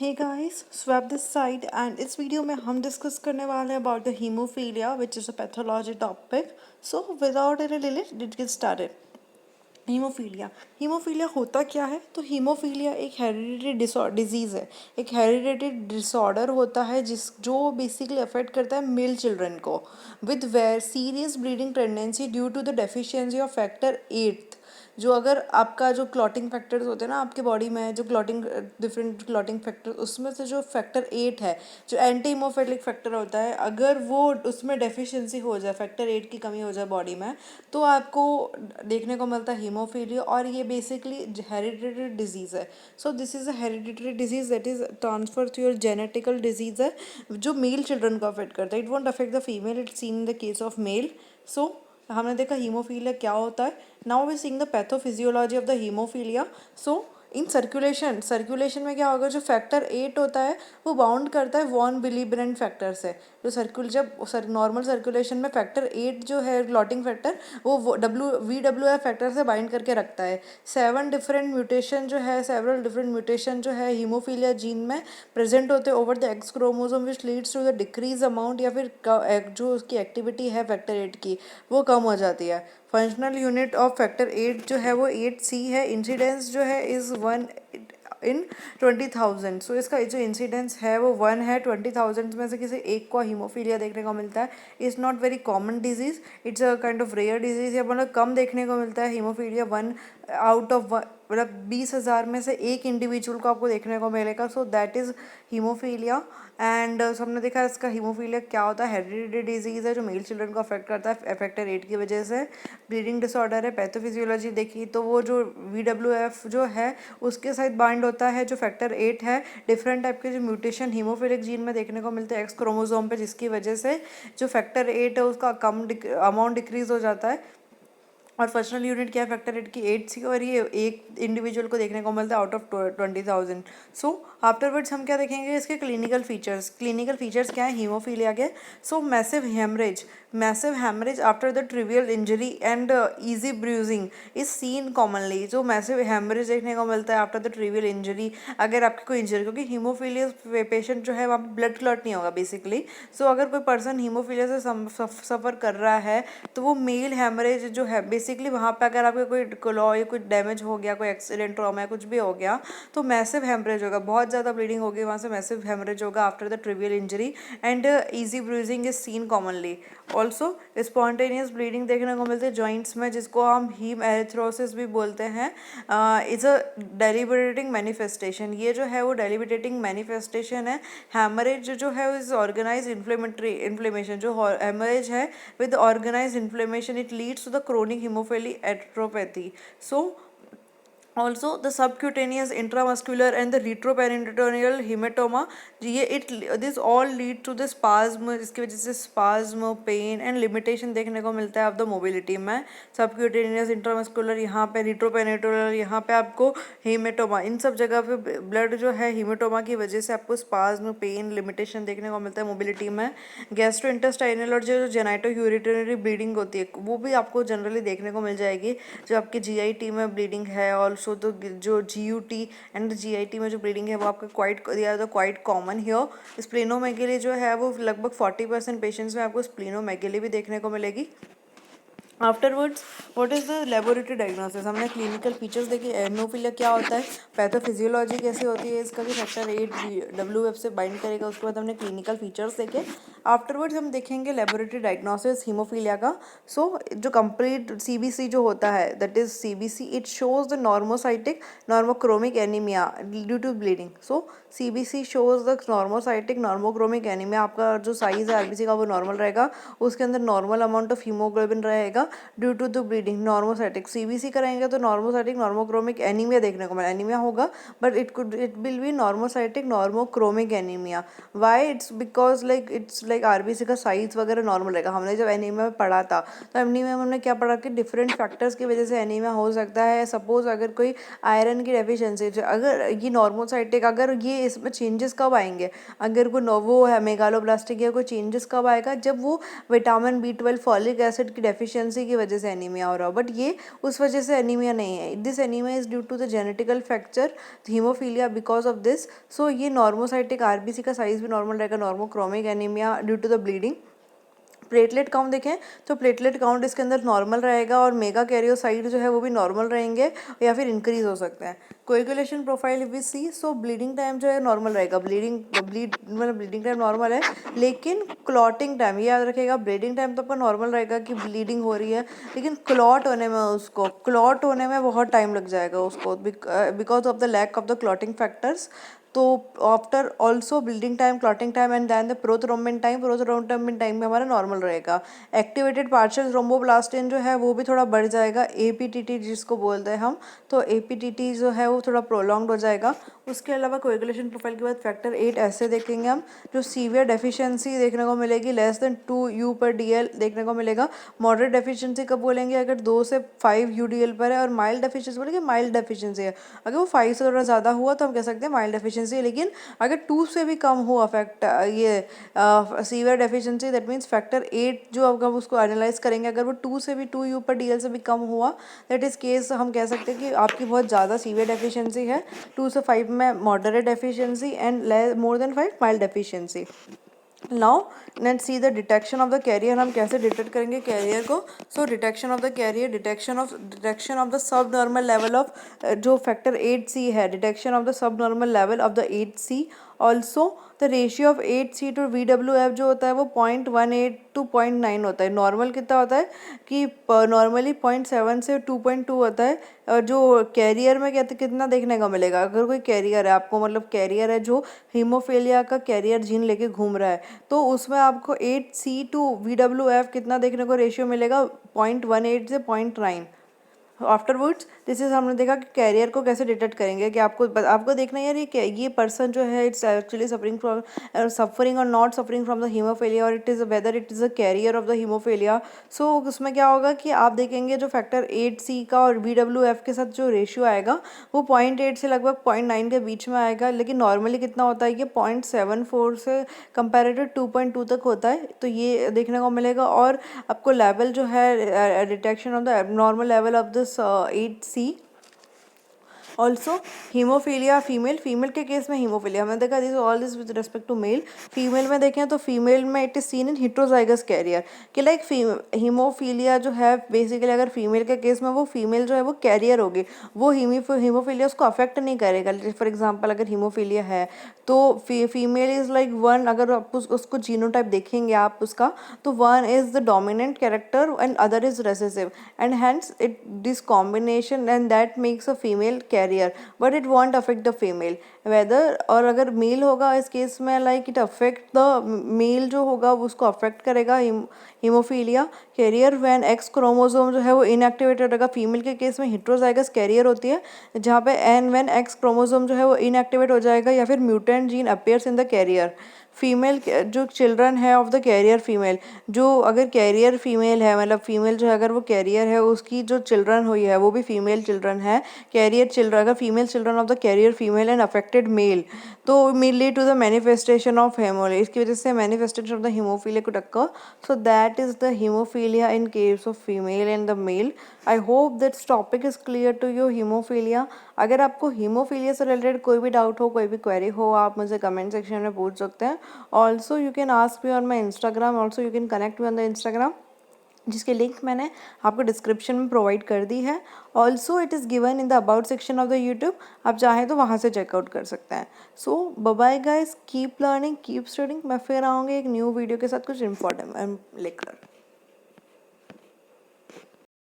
Hey guys, swap this side and इस video में हम डिस्कस करने वाले हैं about the haemophilia which is a pathology topic. So without any delay let's get started. Haemophilia haemophilia होता क्या है? तो हीमोफीलिया एक हेरिडिटरी डिजीज़ है. एक हेरिडिटरी डिसऑर्डर होता है जो बेसिकली अफेक्ट करता है मेल चिल्ड्रन को with severe serious bleeding tendency due to the deficiency of factor 8. जो अगर आपका जो क्लॉटिंग फैक्टर्स होते हैं ना आपके बॉडी में, जो क्लॉटिंग डिफरेंट क्लॉटिंग फैक्टर्स, उसमें से जो फैक्टर 8 है, जो एंटी हीमोफिलिक फैक्टर होता है, अगर वो उसमें डेफिशिएंसी हो जाए, फैक्टर 8 की कमी हो जाए बॉडी में, तो आपको देखने को मिलता है हीमोफीलिया. और ये बेसिकली हेरिडिटरी डिजीज़ है. So this is a hereditary disease that is transfer through your genetical disease है, जो मेल चिल्ड्रन को अफेक्ट करता है. It won't affect the female, it's seen in the case of male. So हमने देखा haemophilia क्या होता है. Now we seeing the pathophysiology of the haemophilia. So in circulation में क्या होगा, जो फैक्टर 8 होता है वो बाउंड करता है वॉन विलिब्रेंट फैक्टर से. जो नॉर्मल सर्कुलेशन में फैक्टर 8 जो है क्लॉटिंग फैक्टर, वो VWF फैक्टर से बाइंड करके रखता है. सेवरल डिफरेंट म्यूटेशन जो है हीमोफीलिया जीन में प्रेजेंट होते हैं over the X chromosome which leads to the decrease amount, या फिर जो उसकी एक्टिविटी है फैक्टर 8 की वो कम हो जाती है. फंक्शनल यूनिट ऑफ फैक्टर 8 जो है वो 8C है. इंसिडेंस जो है इज़ 1 इन 20,000. सो इसका जो इंसिडेंस है वो 1 है 20,000 में से किसी एक को हीमोफीलिया देखने को मिलता है. It's not very common disease, it's a kind of rare disease. या मतलब कम देखने को मिलता है हीमोफीलिया. 1 आउट ऑफ मतलब 20,000 में से एक इंडिविजुअल को आपको देखने को मिलेगा. So that is haemophilia. And सबने देखा इसका हीमोफीलिया क्या होता है. हेरिडिटरी डिजीज़ है जो मेल चिल्ड्रन को अफेक्ट करता है फैक्टर 8 की वजह से. ब्लीडिंग डिसऑर्डर है. पैथोफिजियोलॉजी देखी तो वो जो VWF जो है उसके साथ बाइंड होता है जो फैक्टर 8 है. डिफरेंट टाइप के जो म्यूटेशन हीमोफिलिक जीन में देखने को मिलते हैं एक्स क्रोमोसोम पे, जिसकी वजह से जो फैक्टर 8 है उसका कम अमाउंट डिक्रीज हो जाता है. और फंक्शनल यूनिट क्या है फैक्टर 8 की 8C, और ये एक इंडिविजुअल को देखने को मिलता है आउट ऑफ 20,000. सो आफ्टरवर्ड्स हम क्या देखेंगे, इसके क्लिनिकल फीचर्स क्या है हीमोफीलिया के. सो massive haemorrhage after the trivial injury and easy bruising is seen commonly. जो मैसिव हैमरेज देखने को मिलता है आफ्टर द ट्रिवियल इंजरी, अगर आपकी कोई इंजरी, क्योंकि हीमोफीलिया पेशेंट जो है वहाँ पे ब्लड क्लॉट नहीं होगा बेसिकली. सो अगर कोई पर्सन हीमोफीलिया से सफ़र कर रहा है तो वो मेल हैमरेज जो है बेसिकली वहाँ पे अगर आपका कोई क्लॉ या कोई डैमेज हो गया, कोई एक्सीडेंट ट्रॉमा या कुछ भी हो गया, तो मैसिव हैमरेज होगा, बहुत ज़्यादा ब्लीडिंग होगी वहाँ से, मैसिव हैमरेज होगा after the trivial injury. And easy bruising is seen commonly. Also spontaneous bleeding देखने को मिलती है जॉइंट्स में, जिसको हम हीम एरिथ्रोसिस भी बोलते हैं. Is a deliberating manifestation. ये जो है वो डेलिबरेटिंग मैनिफेस्टेशन है. हैमरेज जो है इज ऑर्गेनाइज इन्फ्लेमेशन. जो हैमरेज है with organized inflammation, it leads to the chronic hemophilia atropathy. So also the subcutaneous, intramuscular and the retroperitoneal hematoma, ये this all lead to the spasm. इसकी वजह से spasm, pain and limitation देखने को मिलता है of the mobility में. subcutaneous, intramuscular यहाँ पे, retroperitoneal यहाँ पे आपको हेमेटोमा, इन सब जगह पे ब्लड जो है हेमेटोमा की वजह से आपको स्पाज्म, पेन, लिमिटेशन देखने को मिलता है मोबिलिटी में. गैस्ट्रोइंटेस्टाइनल और जो जेनाइटो यूरिटरी ब्लीडिंग होती है वो भी आपको जनरली देखने को मिल जाएगी. जो आपकी GIT में ब्लीडिंग है, ऑल्सो तो जो GUT एंड GIT में जो ब्लीडिंग है वो आपका क्वाइट कॉमन हियर. स्प्लेनोमेगेली जो है वो लगभग 40% पेशेंट्स में आपको स्प्लेनोमेगेली भी देखने को मिलेगी. Afterwards what is the laboratory diagnosis. हमने क्लिनिकल फीचर्स देखे, हेमोफीलिया क्या होता है, पैथोफिजियोलॉजी कैसी होती है इसका, भी फैक्टर 8 WF से बाइंड करेगा. उसके बाद हमने क्लिनिकल फीचर्स देखे. आफ्टरवर्ड्स हम देखेंगे लेबोरेटरी डायग्नोसिस हीमोफीलिया का. सो जो कंप्लीट CBC जो होता है, that is CBC, it shows the normocytic normochromic anaemia due to bleeding. So CBC shows the normocytic normochromic anaemia. आपका जो साइज है RBC का वो नॉर्मल रहेगा, उसके अंदर नॉर्मल अमाउंट ऑफ हीमोग्लोबिन रहेगा due to the bleeding. Normocytic CBC कराएंगे तो नॉर्मोसाइटिक नॉर्मोक्रोमिक एनीमिया देखने को मिला. एनीमिया होगा but it will be normocytic normochromic anaemia. Why? It's because like it's like RBC का साइज वगैरह नॉर्मल रहेगा। हमने जब एनीमिया में पढ़ा था तो एनीमिया में हमने क्या पढ़ा कि डिफरेंट फैक्टर्स की वजह से एनीमिया हो सकता है। सपोज अगर कोई आयरन की डेफिशिएंसी, अगर ये नॉर्मोसाइटिक, अगर ये इसमें चेंजेस कब आएंगे, अगर कोई वो है मेगालोब्लास्टिक या कोई चेंजेस कब आएगा, जब वो विटामिन B12 फॉलिक एसिड की डेफिशिएंसी की वजह से एनीमिया हो रहा हो। बट ये उस वजह से एनीमिया नहीं है। This anaemia is due to the genetical factor haemophilia because of this. So ये नॉर्मोसाइटिक आरबीसी का साइज भी नॉर्मल रहेगा, normochromic anaemia due to the bleeding. Platelet count देखें तो प्लेटलेट काउंट इसके अंदर नॉर्मल रहेगा और मेगा कैरियोसाइट जो है वो भी नॉर्मल रहेंगे या फिर इंक्रीज हो सकते हैं। कोएगुलेशन प्रोफाइल भी सी, सो ब्लीडिंग टाइम जो है नॉर्मल रहेगा। मतलब ब्लीडिंग टाइम नॉर्मल है, लेकिन क्लॉटिंग टाइम ये याद रखेगा, ब्लीडिंग टाइम तो आपका नॉर्मल रहेगा कि ब्लीडिंग हो रही है, लेकिन क्लॉट होने में बहुत टाइम लग जाएगा उसको, because of the lack of the clotting factors. तो after also bleeding time, clotting time and then the prothrombin time में हमारा नॉर्मल रहेगा। एक्टिवेटेड पार्शियल थ्रोम्बोप्लास्टिन जो है वो भी थोड़ा बढ़ जाएगा, एपीटीटी जिसको बोलते हैं हम, तो एपीटीटी जो है वो थोड़ा प्रोलॉन्ग्ड हो जाएगा। उसके अलावा कोएगुलेशन प्रोफाइल के बाद फैक्टर 8 ऐसे देखेंगे हम, जो सीवियर डेफिशिएंसी देखने को मिलेगी, लेस देन 2 U/DL देखने को मिलेगा। मॉडरेट डेफिशिएंसी कब बोलेंगे, अगर 2 से 5 UDL पर है, और माइल्ड डेफिशिएंसी बोलेंगे माइल्ड डेफिशिएंसी है, अगर वो 5 से थोड़ा ज़्यादा हुआ तो हम कह सकते हैं माइल्ड डेफिशिएंसी। लेकिन अगर 2 से भी कम हुआ फैक्ट ये severe deficiency, that means factor 8 जो अब हम उसको एनालाइज करेंगे, अगर वो 2 से भी 2 U/DL से भी कम हुआ, दैट इज केस हम कह सकते हैं कि आपकी बहुत ज़्यादा सीवियर डेफिशिएंसी है। 2 से 5 में moderate deficiency and more than 5 mild deficiency. Now let's see the detection of the carrier. हम कैसे डिटेक्ट करेंगे कैरियर को? So detection of the carrier, detection of the sub normal level of जो factor 8C है, detection of the sub normal level of the 8C। Also the ratio of 8C to VWF जो होता है वो 0.18 to 0.9 होता है। Normal कितना होता है कि नॉर्मली 0.7 से 2.2 होता है। और जो कैरियर में कहते कितना देखने को मिलेगा, अगर कोई कैरियर है आपको, मतलब कैरियर है जो हीमोफीलिया का कैरियर जीन लेके घूम रहा है, तो उसमें आपको 8C टू VWF कितना देखने को रेशियो मिलेगा, 0.18 से 0.9। आफ्टरवर्ड्स दिस इज, हमने देखा कि कैरियर को कैसे डिटेक्ट करेंगे, कि आपको देखना है यार ये पर्सन जो है इट्स एक्चुअली सफरिंग और not suffering from the haemophilia, और it is whether it is a carrier of the haemophilia. So उसमें क्या होगा कि आप देखेंगे जो फैक्टर 8C का और VWF के साथ जो रेशियो आएगा वो 0.8 से लगभग 0.9 के बीच में आएगा। लेकिन नॉर्मली कितना होता है, ये 0.74 से कंपेरेटिव 2.2 तक होता है, तो ये देखने को मिलेगा। और आपको लेवल जो है detection of the abnormal level of this 8C। Also haemophilia female के केस में हीमोफीलिया हमने देखा, this all this with respect to male. Female में देखें तो फीमेल में it is seen in heterozygous carrier, कि लाइक हीमोफीलिया जो है बेसिकली अगर फीमेल के केस में वो फीमेल जो है वो कैरियर होगी, वो हीमोफीलिया उसको अफेक्ट नहीं करेगा। फॉर एग्जाम्पल अगर हीमोफीलिया है तो फीमेल इज लाइक 1, अगर आप उसको जीनोटाइप देखेंगे आप उसका, तो 1 is the dominant character and other is recessive, and hence it this combination and that makes a female carrier, but it won't affect the female whether. और अगर मेल होगा इस केस में, like it affect the male जो होगा उसको affect करेगा haemophilia carrier when X chromosome जो है वो इनएक्टिवेटेड रहेगा। फीमेल के केस में हेटेरोजाइगस कैरियर होती है, जहाँ पे एन व्हेन एक्स क्रोमोसोम जो है वो इनएक्टिवेट हो जाएगा या फिर mutant gene appears in the carrier. Female जो चिल्ड्रन है ऑफ द कैरियर फीमेल, जो अगर कैरियर फीमेल है, मतलब फीमेल जो है अगर वो कैरियर है, उसकी जो चिल्ड्रन हुई है वो भी फीमेल चिल्ड्रन है, कैरियर चिल्ड्रन, अगर female children of the carrier female and affected male, तो male lead to the manifestation of haemophilia, इसकी वजह से manifestation of the haemophilia could occur. So that is the haemophilia in case of female and the male. I hope that topic is clear to you haemophilia. अगर आपको haemophilia से related कोई भी doubt हो, कोई भी क्वेरी हो, आप मुझे कमेंट सेक्शन में पूछ सकते हैं। Also you can ask me on my Instagram, also you can connect me on the Instagram, जिसकी लिंक मैंने आपको डिस्क्रिप्शन में प्रोवाइड कर दी है। Also it is given in the about section of the YouTube, आप चाहें तो वहाँ से चेकआउट कर सकते हैं। So bye guys, keep learning, keep studying. मैं फिर आऊँगी एक न्यू वीडियो के साथ कुछ इंपॉर्टेंट लेकर।